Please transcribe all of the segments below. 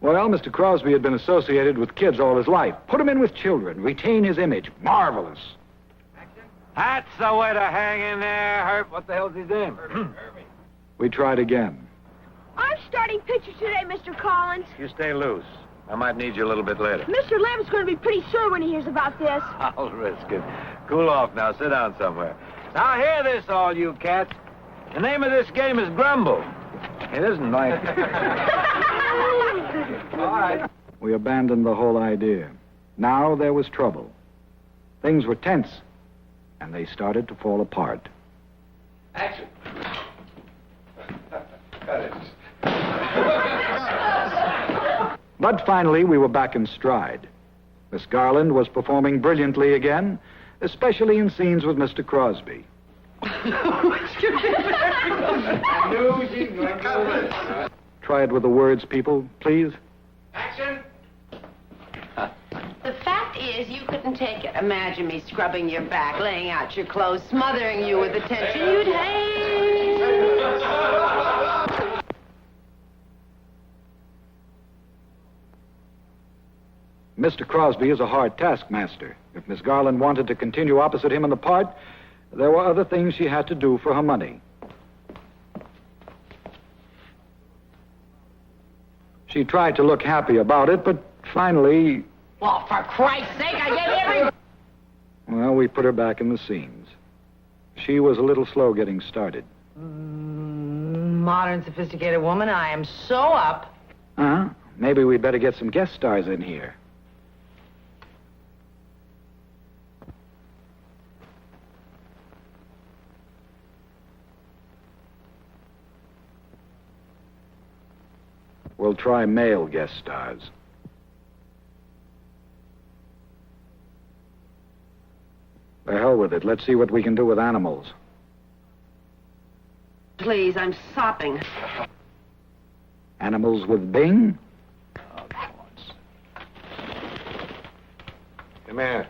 Well, Mr. Crosby had been associated with kids all his life. Put him in with children, retain his image. Marvelous. That's the way to hang in there, Herb. What the hell's his name? We tried again. I'm starting pitcher today, Mr. Collins. You stay loose. I might need you a little bit later. Mr. Lamb's going to be pretty sore when he hears about this. I'll risk it. Cool off now. Sit down somewhere. Now, hear this, all you cats. The name of this game is Grumble. It isn't like... All right. We abandoned the whole idea. Now there was trouble. Things were tense, and they started to fall apart. Action. But finally, we were back in stride. Miss Garland was performing brilliantly again, especially in scenes with Mr. Crosby. Try it with the words, people, please. Action. The fact is, you couldn't take it. Imagine me scrubbing your back, laying out your clothes, smothering you with attention. You'd hate. Mr. Crosby is a hard taskmaster. If Miss Garland wanted to continue opposite him in the part, there were other things she had to do for her money. She tried to look happy about it, but finally... Well, for Christ's sake, I get every... Well, we put her back in the scenes. She was a little slow getting started. Modern, sophisticated woman, I am so up. Uh-huh. Maybe we'd better get some guest stars in here. We'll try male guest stars. The hell with it. Let's see what we can do with animals. Please, I'm sopping. Animals with Bing? Come here.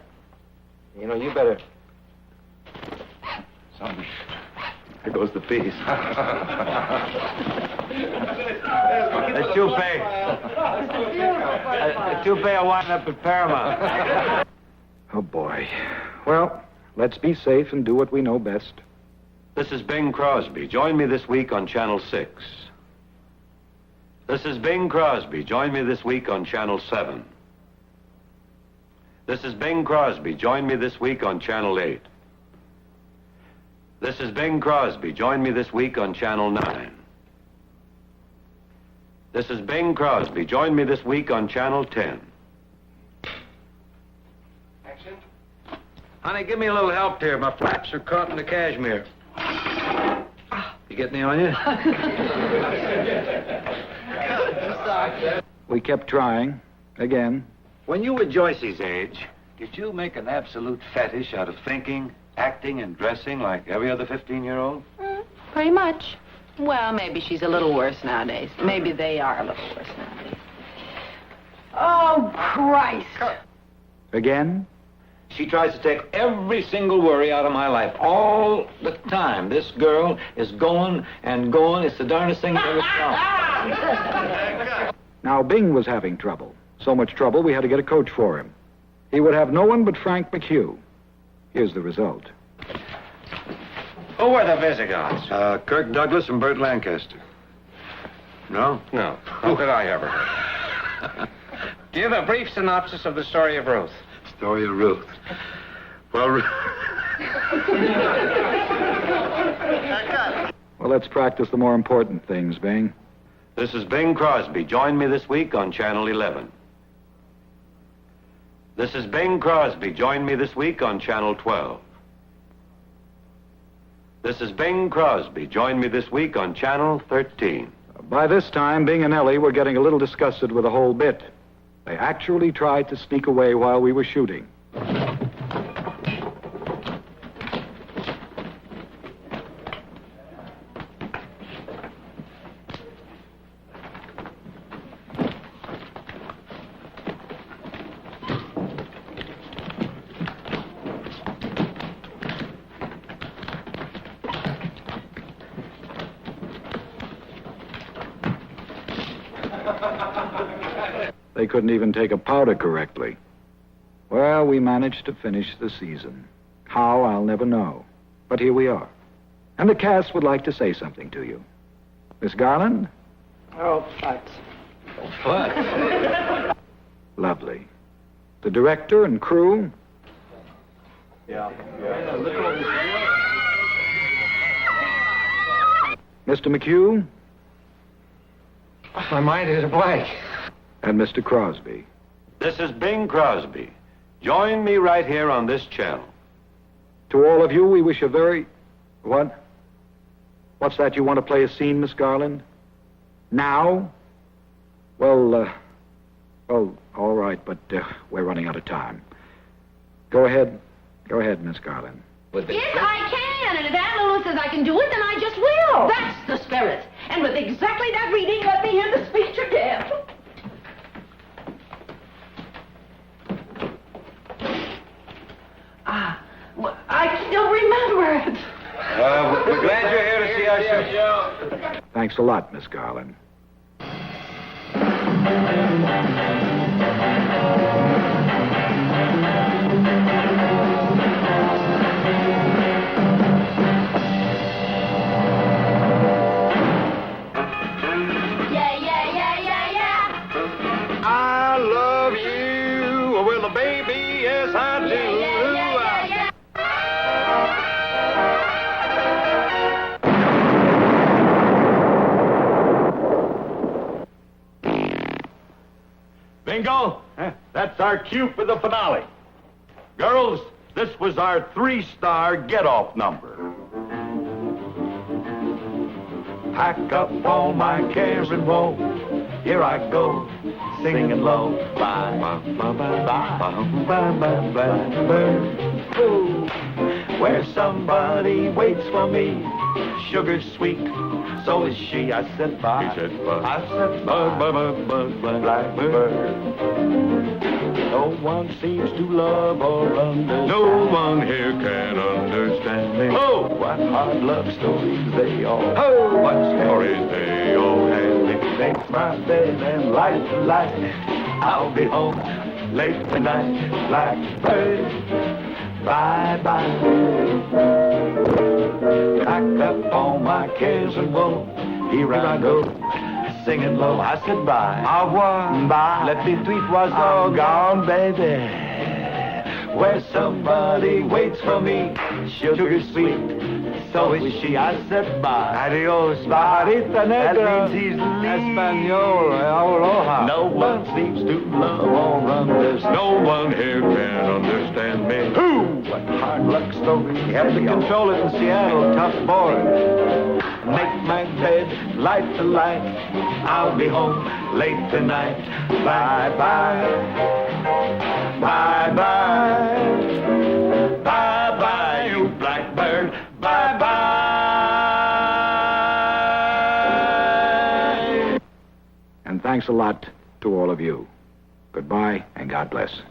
You know, you better... Something. There goes the piece. The toupee. The toupee will wind up at Paramount. Oh, boy. Well, let's be safe and do what we know best. This is Bing Crosby. Join me this week on Channel 6. This is Bing Crosby. Join me this week on Channel 7. This is Bing Crosby. Join me this week on Channel 8. This is Bing Crosby. Join me this week on Channel 9. This is Bing Crosby. Join me this week on Channel 10. Action. Honey, give me a little help here. My flaps are caught in the cashmere. You get any on you? We kept trying. Again. When you were Joyce's age, did you make an absolute fetish out of thinking, acting, and dressing like every other 15-year-old? Pretty much. Well, maybe she's a little worse nowadays. Maybe they are a little worse nowadays. Oh, Christ. Again. She tries to take every single worry out of my life all the time. This girl is going and going. It's the darndest thing I've ever saw. Now, Bing was having trouble. So much trouble, we had to get a coach for him. He would have no one but Frank McHugh. Here's the result. Who were the Visigoths? Kirk Douglas and Burt Lancaster. No? No. How could I ever? Give a brief synopsis of the story of Ruth. Story of Ruth. Well, Well, let's practice the more important things, Bing. This is Bing Crosby. Join me this week on Channel 11. This is Bing Crosby. Join me this week on Channel 12. This is Bing Crosby. Join me this week on Channel 13. By this time, Bing and Ellie were getting a little disgusted with the whole bit. They actually tried to sneak away while we were shooting. They couldn't even take a powder correctly. Well, we managed to finish the season. How, I'll never know. But here we are. And the cast would like to say something to you. Miss Garland? Oh, but. What? Lovely. The director and crew? Mr. McHugh? My mind is a blank. And Mr. Crosby. This is Bing Crosby. Join me right here on this channel. To all of you, we wish a very... What? What's that? You want to play a scene, Miss Garland? Now? Well, all right, but we're running out of time. Go ahead. Go ahead, Miss Garland. Yes, I can. And if Aunt Lulu says I can do it, then I just will. That's the spirit. And with exactly that reading, let me hear the speech again. Well, I still remember it. We're glad you're here to see our show. Thanks a lot, Miss Garland. I love you. Well, baby, yes, I do. Bingo, that's our cue for the finale. Girls, this was our 3-star get-off number. Pack up all my cares and woe. Here I go, singing low. Bye, bye, bye, bye, bye, bye, bye, ooh, where somebody waits for me. Sugar sweet, so is she. I said bye. He said bye. I said bye, bye, bye, bye, bye, blackbird. No one seems to love or understand. No one here can understand me. Oh, what hard love stories they all. Oh, what stories they all have. Make my bed and light the light. I'll be home late tonight. Blackbird, bye bye. Pack up all my cares and woe. Here I go, singing low. I said bye. Au revoir. Bye. Le petit oiseau gone, baby. Where somebody waits for me. Sugar sweet, so is she. I said bye. Adios, barita negra. That means he's Espanol, aloha. No one seems to love or understand. No one here can understand me. Who? What hard luck story. You have to control it in Seattle, tough boy. Make my bed, light the light. I'll be home late tonight. Bye bye. Bye bye. Bye bye, you blackbird. Bye bye. And thanks a lot to all of you. Goodbye, and God bless.